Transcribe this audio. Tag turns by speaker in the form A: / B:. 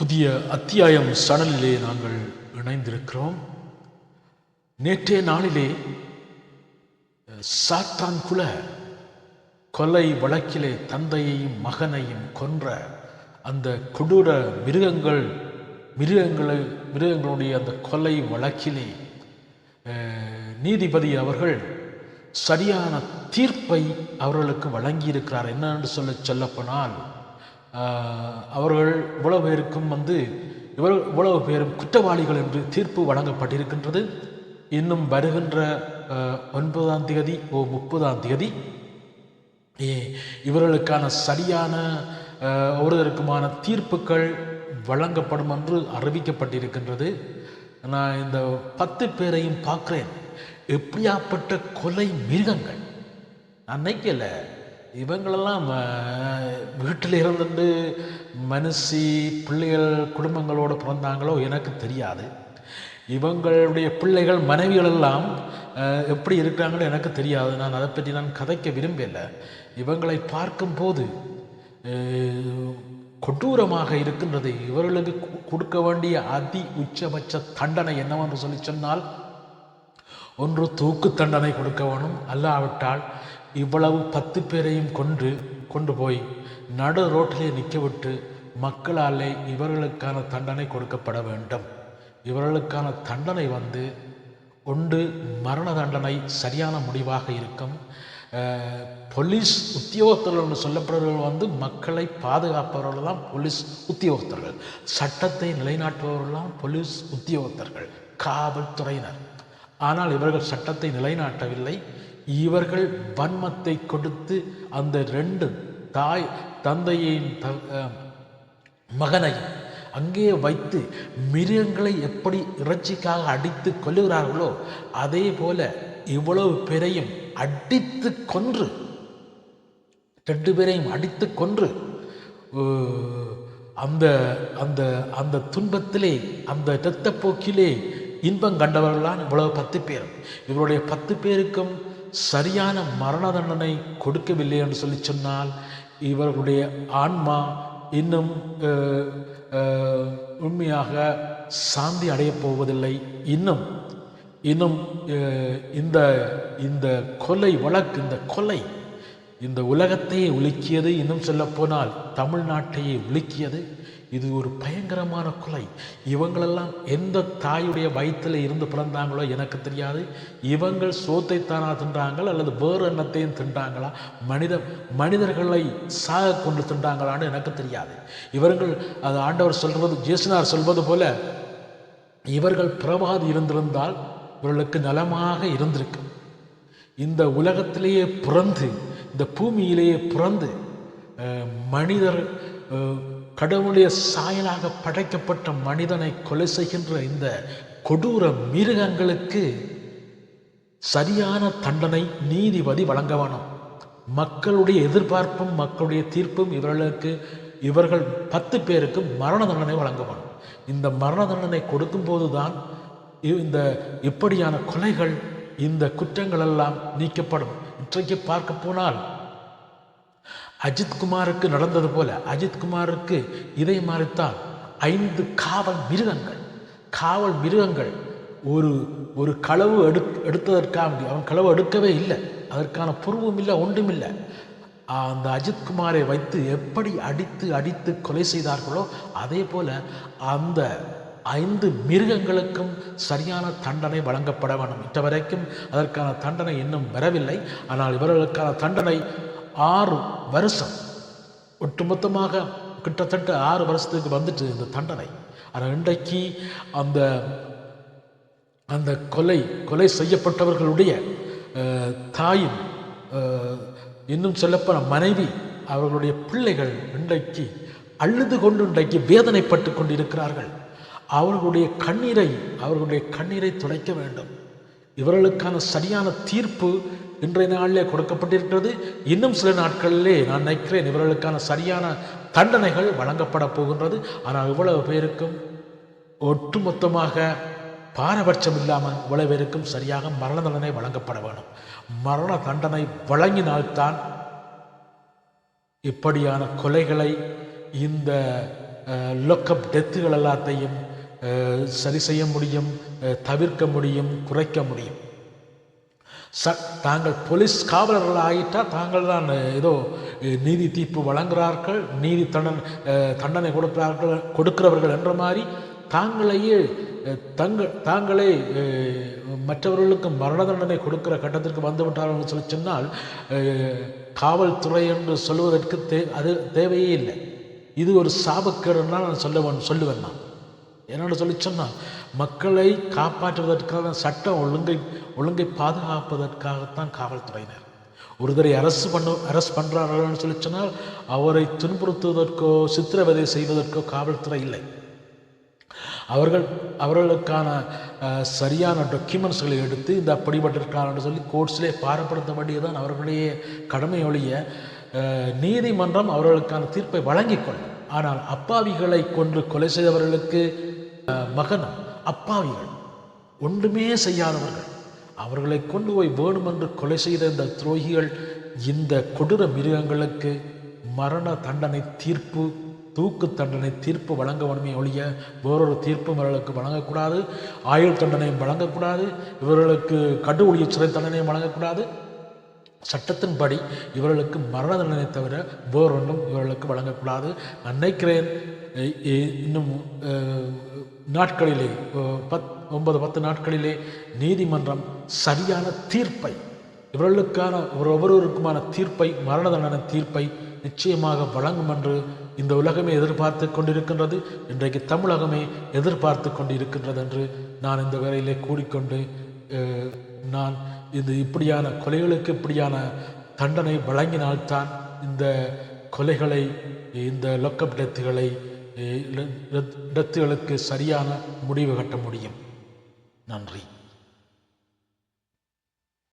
A: புதிய அத்தியாயம் சடலிலே நாங்கள் இணைந்திருக்கிறோம். நேற்றைய நாளிலே சாத்தான் குல கொலை வழக்கிலே தந்தையையும் மகனையும் கொன்ற அந்த கொடூர மிருகங்களுடைய அந்த கொலை வழக்கிலே நீதிபதி அவர்கள் சரியான தீர்ப்பை அவர்களுக்கு வழங்கியிருக்கிறார். என்னென்று சொல்லப்போனால் அவர்கள் இவ்வளவு பேருக்கும் இவ்வளவு பேரும் குற்றவாளிகள் என்று தீர்ப்பு வழங்கப்பட்டிருக்கின்றது. இன்னும் வருகின்ற 9ஆம் தேதி 30ஆம் தேதி இவர்களுக்கான சரியான ஒருவருக்குமான தீர்ப்புகள் வழங்கப்படும் என்று அறிவிக்கப்பட்டிருக்கின்றது. நான் இந்த 10 பேரையும் பார்க்கிறேன். எப்படியாப்பட்ட கொலை மிருகங்கள்! நான் நினைக்கல இவங்களெல்லாம் வீட்டில் இருந்துட்டு மனுஷி பிள்ளைகள் குடும்பங்களோடு பிறந்தாங்களோ எனக்கு தெரியாது. இவங்களுடைய பிள்ளைகள் மனைவிகளெல்லாம் எப்படி இருக்கிறாங்களோ எனக்கு தெரியாது. நான் அதை பற்றி கதைக்க விரும்பலை. இவங்களை பார்க்கும்போது கொடூரமாக இருக்கின்றது. இவர்களுக்கு கொடுக்க வேண்டிய அதி உச்சபட்ச தண்டனை என்னவென்று சொன்னால், ஒன்று தூக்கு தண்டனை கொடுக்க வேணும். அல்லாவிட்டால் இவ்வளவு 10 பேரையும் கொண்டு போய் நடு ரோட்டிலே நிற்க விட்டு மக்களாலே இவர்களுக்கான தண்டனை கொடுக்கப்பட வேண்டும். இவர்களுக்கான தண்டனை ஒன்று மரண தண்டனை சரியான முடிவாக இருக்கும். போலீஸ் உத்தியோகத்தர்கள் சொல்லப்படுறவர்கள் மக்களை பாதுகாப்பவர்கள் தான் போலீஸ் உத்தியோகத்தர்கள். சட்டத்தை நிலைநாட்டுபவர்கள்லாம் போலீஸ் உத்தியோகத்தர்கள், காவல்துறையினர். ஆனால் இவர்கள் சட்டத்தை நிலைநாட்டவில்லை. இவர்கள் வன்மத்தை கொடுத்து அந்த 2 தந்தையின் மகனையும் அங்கே வைத்து மிருகங்களை எப்படி இறைச்சிக்காக அடித்து கொல்லுகிறார்களோ அதே போல இவ்வளவு பேரையும் அடித்து கொன்று 2 பேரையும் அடித்து கொன்று அந்த அந்த அந்த துன்பத்திலே அந்த இரத்தப்போக்கிலே இன்பம் கண்டவர்களான் இவ்வளவு 10 பேர். இவருடைய 10 பேருக்கும் சரியான மரண தண்டனை கொடுக்கவில்லை என்று சொன்னால் இவர்களுடைய ஆன்மா இன்னும் உண்மையாக சாந்தி அடையப் போவதில்லை. இன்னும் இந்த கொலை வழக்கு, இந்த கொலை இந்த உலகத்தையே உலுக்கியது. இன்னும் சொல்லப்போனால் தமிழ்நாட்டையே உலுக்கியது. இது ஒரு பயங்கரமான கொலை. இவங்களெல்லாம் எந்த தாயுடைய வயிற்றில் இருந்து பிறந்தாங்களோ எனக்கு தெரியாது. இவங்கள் சோத்தைத்தானா தின்றாங்களா அல்லது வேறு எண்ணத்தையும் தின்றாங்களா, மனிதர்களை சாக கொண்டு தின்றாங்களான்னு எனக்கு தெரியாது. இவர்கள் அது ஆண்டவர் சொல்வது, ஜேசுனார் சொல்வது போல இவர்கள் பிறவாது இருந்திருந்தால் இவர்களுக்கு நலமாக இருந்திருக்கும். இந்த உலகத்திலேயே பிறந்து, இந்த பூமியிலேயே பிறந்து மனிதர் கடவுளுடைய சாயலாக படைக்கப்பட்ட மனிதனை கொலை செய்கின்ற இந்த கொடூர மிருகங்களுக்கு சரியான தண்டனை நீதிபதி வழங்க வேணும். மக்களுடைய எதிர்பார்ப்பும் மக்களுடைய தீர்ப்பும் இவர்கள் 10 பேருக்கு மரண தண்டனை வழங்க வேணும். இந்த மரண தண்டனை கொடுக்கும்போது தான் இந்த இப்படியான கொலைகள், இந்த குற்றங்கள் எல்லாம் நீக்கப்படும். இன்றைக்கு பார்க்க போனால் அஜித்குமாருக்கு நடந்தது போல அஜித்குமாருக்கு இதை மாதிரித்தான் 5 காவல் மிருகங்கள் ஒரு களவு எடுத்ததற்காக அவன் களவு எடுக்கவே இல்லை. அதற்கான பொறுவும் இல்லை, ஒன்றும் இல்லை. அந்த அஜித்குமாரை வைத்து எப்படி அடித்து கொலை செய்தார்களோ அதே போல அந்த 5 மிருகங்களுக்கும் சரியான தண்டனை வழங்கப்பட வேண்டும். இட்டவரைக்கும் அதற்கான தண்டனை இன்னும் வரவில்லை. ஆனால் இவர்களுக்கான தண்டனை 6 வருஷம், ஒட்டுமொத்தமாக கிட்டத்தட்ட 6 வருஷத்துக்கு வந்துட்டு இந்த தண்டனை. ஆனால் இன்றைக்கு அந்த கொலை செய்யப்பட்டவர்களுடைய தாயும் இன்னும் சொல்லப்போன மனைவி, அவர்களுடைய பிள்ளைகள் இன்றைக்கு அழுது கொண்டு இன்றைக்கு வேதனைப்பட்டு கொண்டு இருக்கிறார்கள். அவர்களுடைய கண்ணீரை துடைக்க வேண்டும். இவர்களுக்கான சரியான தீர்ப்பு இன்றைய நாளிலே கொடுக்கப்பட்டிருக்கிறது. இன்னும் சில நாட்களிலே நான் நினைக்கிறேன் இவர்களுக்கான சரியான தண்டனைகள் வழங்கப்பட போகின்றது. ஆனால் இவ்வளவு பேருக்கும் ஒட்டுமொத்தமாக பாரபட்சம் இல்லாமல் இவ்வளவு பேருக்கும் சரியாக மரண தண்டனை வழங்கப்பட வேண்டும். மரண தண்டனை வழங்கினால்தான் இப்படியான கொலைகளை இந்த லொக்கப் டெத்துகள் எல்லாத்தையும் சரி செய்ய முடியும், தவிர்க்க முடியும், குறைக்க முடியும். தாங்கள் போலீஸ் காவலர்கள் ஆகிட்டால் தாங்கள் தான் ஏதோ நீதி தீர்ப்பு வழங்குகிறார்கள், நீதி தண்டனை கொடுக்கிறவர்கள் என்ற மாதிரி தாங்களே மற்றவர்களுக்கு மரண தண்டனை கொடுக்கிற கட்டத்திற்கு வந்துவிட்டார்கள் சொல்லி சொன்னால் காவல்துறை என்று சொல்லுவதற்கு அது தேவையே இல்லை. இது ஒரு சாபக்கேடுன்னா நான் சொல்லுவேன் நான். என்னென்னு சொல்லி சொன்னால் மக்களை காப்பாற்றுவதற்காக சட்டம் ஒழுங்கை பாதுகாப்பதற்காகத்தான் காவல்துறையினர். ஒருத்தரை அரெஸ்ட் பண்ணுறார்கள்னு சொல்லி சொன்னால் அவரை துன்புறுத்துவதற்கோ சித்திரவதை செய்வதற்கோ காவல்துறை இல்லை. அவர்களுக்கான சரியான டாக்குமெண்ட்ஸ்களை எடுத்து இந்த அப்படிப்பட்டிருக்கான்னு சொல்லி கோர்ட்ஸ்லே பாரப்படுத்த வேண்டியதுதான் அவர்களுடைய கடமை ஒழிய நீதிமன்றம் அவர்களுக்கான தீர்ப்பை வழங்கி கொள்ளும். ஆனால் அப்பாவிகளை கொன்று கொலை செய்தவர்களுக்கு மகனம் அப்பாவிகள், ஒன்றுமே செய்யாதவர்கள், அவர்களை கொண்டு போய் வேணுமென்று கொலை செய்த இந்த துரோகிகள், இந்த கொடூர மிருகங்களுக்கு மரண தண்டனை தீர்ப்பு, தூக்கு தண்டனை தீர்ப்பு வழங்க வேணுமே ஒழிய வேறொரு தீர்ப்பும் இவர்களுக்கு வழங்கக்கூடாது. ஆயுள் தண்டனையும் வழங்கக்கூடாது. இவர்களுக்கு கடு ஒழிய சிறை தண்டனையும் வழங்கக்கூடாது. சட்டத்தின்படி இவர்களுக்கு மரண தண்டனை தவிர வேறொன்றும் இவர்களுக்கு வழங்கக்கூடாது. நான் நினைக்கிறேன் இன்னும் நாட்களிலே 9-10 நாட்களிலே நீதிமன்றம் சரியான தீர்ப்பை, இவர்களுக்கான ஒவ்வொருவருக்குமான தீர்ப்பை, மரண தண்டனை தீர்ப்பை நிச்சயமாக வழங்கும் என்று இந்த உலகமே எதிர்பார்த்து கொண்டிருக்கின்றது. இன்றைக்கு தமிழகமே எதிர்பார்த்து கொண்டிருக்கின்றது என்று நான் இந்த வேளையிலே கூறிக்கொண்டு, நான் இப்படியான கொலைகளுக்கு இப்படியான தண்டனை வழங்கினால்தான் இந்த கொலைகளை, இந்த லொக்கப் டெத்துகளுக்கு சரியான முடிவு கட்ட முடியும். நன்றி.